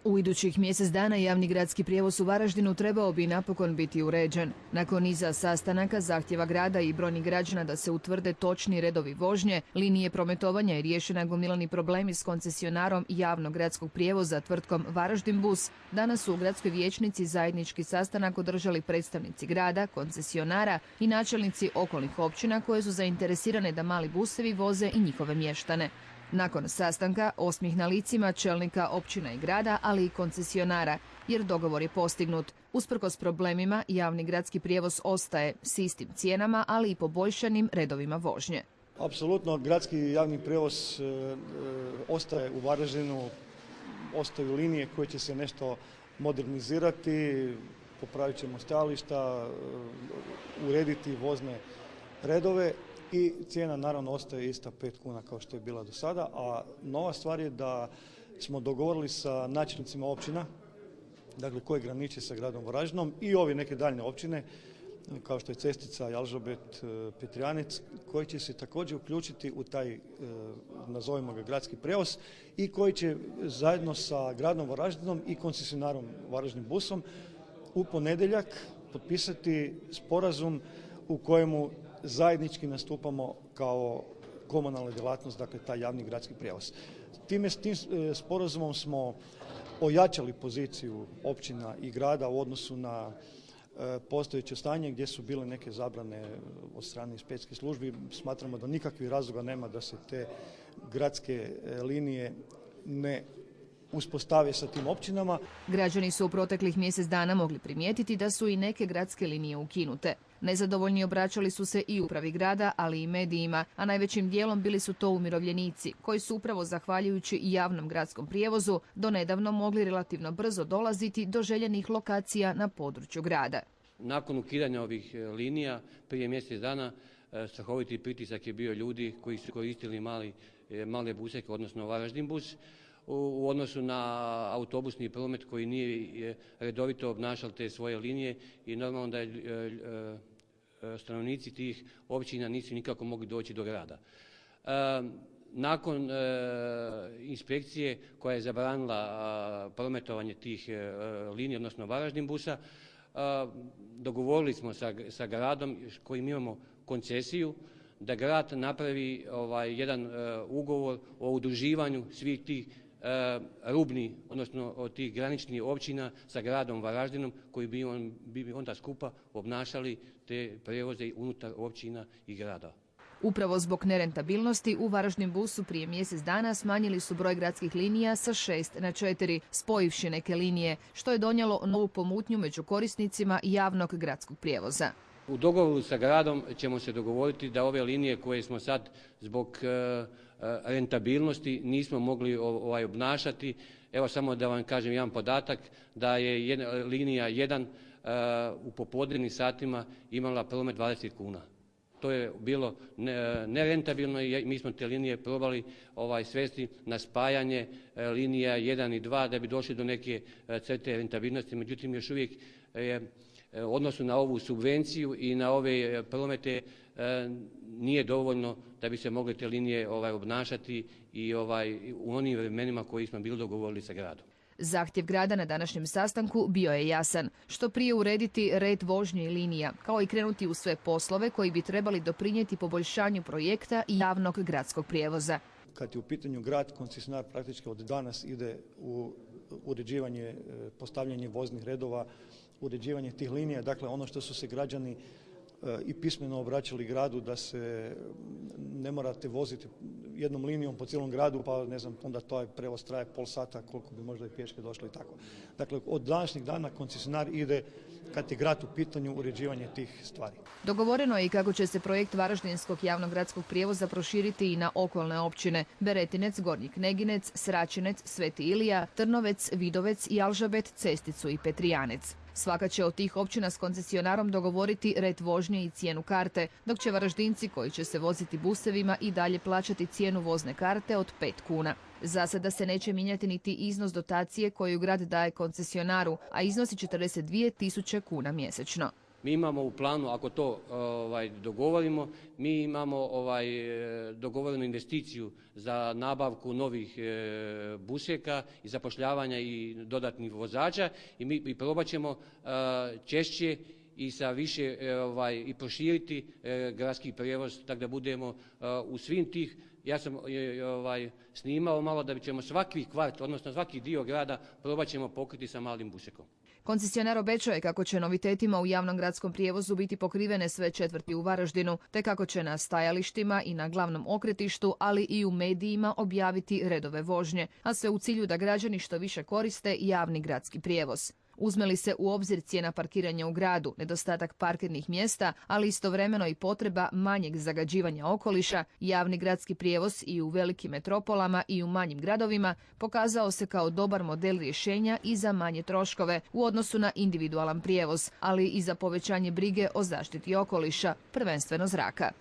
U idućih mjesec dana javni gradski prijevoz u Varaždinu trebao bi napokon biti uređen. Nakon niza sastanaka, zahtjeva grada i brojnih građana da se utvrde točni redovi vožnje, linije prometovanja i riješena gomilani problemi s koncesionarom javnog gradskog prijevoza tvrtkom Varaždin bus, danas su u gradskoj vijećnici zajednički sastanak održali predstavnici grada, koncesionara i načelnici okolnih općina koje su zainteresirane da mali busevi voze i njihove mještane. Nakon sastanka, osmijeh na licima čelnika općina i grada, ali i koncesionara, jer dogovor je postignut. Usprkos problemima, javni gradski prijevoz ostaje s istim cijenama, ali i poboljšanim redovima vožnje. Apsolutno, gradski javni prijevoz ostaje u Varaždinu, ostaju linije koje će se nešto modernizirati, popravit ćemo stajališta, urediti vozne redove. I cijena naravno ostaje ista 5 kuna kao što je bila do sada, a nova stvar je da smo dogovorili sa načelnicima općina, dakle koje graniče sa gradom Varaždinom i ove neke daljne općine, kao što je Cestica, Jalžabet, Petrijanec, koji će se također uključiti u taj, nazovimo ga, gradski prijevoz i koji će zajedno sa gradom Varaždinom i koncesionarom Varaždin busom u ponedjeljak potpisati sporazum u kojemu zajednički nastupamo kao komunalna djelatnost, dakle taj javni gradski prijevoz. S tim sporazumom smo ojačali poziciju općina i grada u odnosu na postojeće stanje gdje su bile neke zabrane od strane inspekcijskih službi. Smatramo da nikakvih razloga nema da se te gradske linije ne uspostave sa tim općinama. Građani su u proteklih mjesec dana mogli primijetiti da su i neke gradske linije ukinute. Nezadovoljni obraćali su se i upravi grada, ali i medijima, a najvećim dijelom bili su to umirovljenici, koji su upravo zahvaljujući javnom gradskom prijevozu donedavno mogli relativno brzo dolaziti do željenih lokacija na području grada. Nakon ukidanja ovih linija prije mjesec dana strahoviti pritisak je bio ljudi koji su koristili male buseke, odnosno Varaždin bus, u odnosu na autobusni promet koji nije redovito obnašal te svoje linije i normalno da stanovnici tih općina nisu nikako mogli doći do grada. Nakon inspekcije koja je zabranila prometovanje tih linija, odnosno Varaždin busa, dogovorili smo sa gradom kojim imamo koncesiju da grad napravi jedan ugovor o udruživanju svih tih rubnih, odnosno od tih graničnih općina sa gradom Varaždinom koji bi onda skupa obnašali te prijevoze unutar općina i grada. Upravo zbog nerentabilnosti u Varaždin busu prije mjesec dana smanjili su broj gradskih linija sa 6 na 4, spojivši neke linije, što je donijelo novu pomutnju među korisnicima javnog gradskog prijevoza. U dogovoru sa gradom ćemo se dogovoriti da ove linije koje smo sad zbog rentabilnosti nismo mogli obnašati. Evo samo da vam kažem jedan podatak da je linija 1 u popodnevnim satima imala promet 20 kuna. To je bilo nerentabilno i mi smo te linije probali svesti na spajanje linija 1 i 2 da bi došli do neke crte rentabilnosti. Međutim, još uvijek je u odnosu na ovu subvenciju i na ove promete nije dovoljno da bi se mogle te linije obnašati i u onim vremenima koji smo bili dogovorili sa gradom. Zahtjev grada na današnjem sastanku bio je jasan, što prije urediti red vožnje i linija, kao i krenuti u sve poslove koji bi trebali doprinijeti poboljšanju projekta i javnog gradskog prijevoza. Kad je u pitanju grad, koncesionar praktički od danas ide u uređivanje, postavljanje voznih redova, uređivanje tih linija, dakle ono što su se građani i pismeno obraćali gradu da se ne morate voziti jednom linijom po cijelom gradu, pa ne znam, onda taj prevoz traje pol sata, koliko bi možda i pješke došlo i tako. Dakle, od današnjeg dana koncesionar ide, kad je grad u pitanju, uređivanje tih stvari. Dogovoreno je i kako će se projekt Varaždinskog javnog gradskog prijevoza proširiti i na okolne općine Beretinec, Gornji Kneginec, Sračinec, Sveti Ilija, Trnovec, Vidovec, Jalžabet, Cesticu i Petrijanec. Svaka će od tih općina s koncesionarom dogovoriti red vožnje i cijenu karte, dok će Varaždinci koji će se voziti busevima i dalje plaćati cijenu vozne karte od 5 kuna. Za sada se neće mijenjati niti iznos dotacije koju grad daje koncesionaru, a iznosi 42.000 kuna mjesečno. Mi imamo u planu, ako to dogovorimo, mi imamo dogovorenu investiciju za nabavku novih buseka i zapošljavanja i dodatnih vozača i mi probat ćemo češće i sa više i proširiti gradski prijevoz, tako da budemo u svim tih. Ja sam snimao malo da ćemo svaki kvart, odnosno svaki dio grada probat ćemo pokriti sa malim busekom. Koncesionar obećaje kako će novitetima u javnom gradskom prijevozu biti pokrivene sve četvrti u Varaždinu, te kako će na stajalištima i na glavnom okretištu, ali i u medijima objaviti redove vožnje, a sve u cilju da građani što više koriste javni gradski prijevoz. Uzme li se u obzir cijena parkiranja u gradu, nedostatak parkirnih mjesta, ali istovremeno i potreba manjeg zagađivanja okoliša, javni gradski prijevoz i u velikim metropolama i u manjim gradovima pokazao se kao dobar model rješenja i za manje troškove u odnosu na individualan prijevoz, ali i za povećanje brige o zaštiti okoliša, prvenstveno zraka.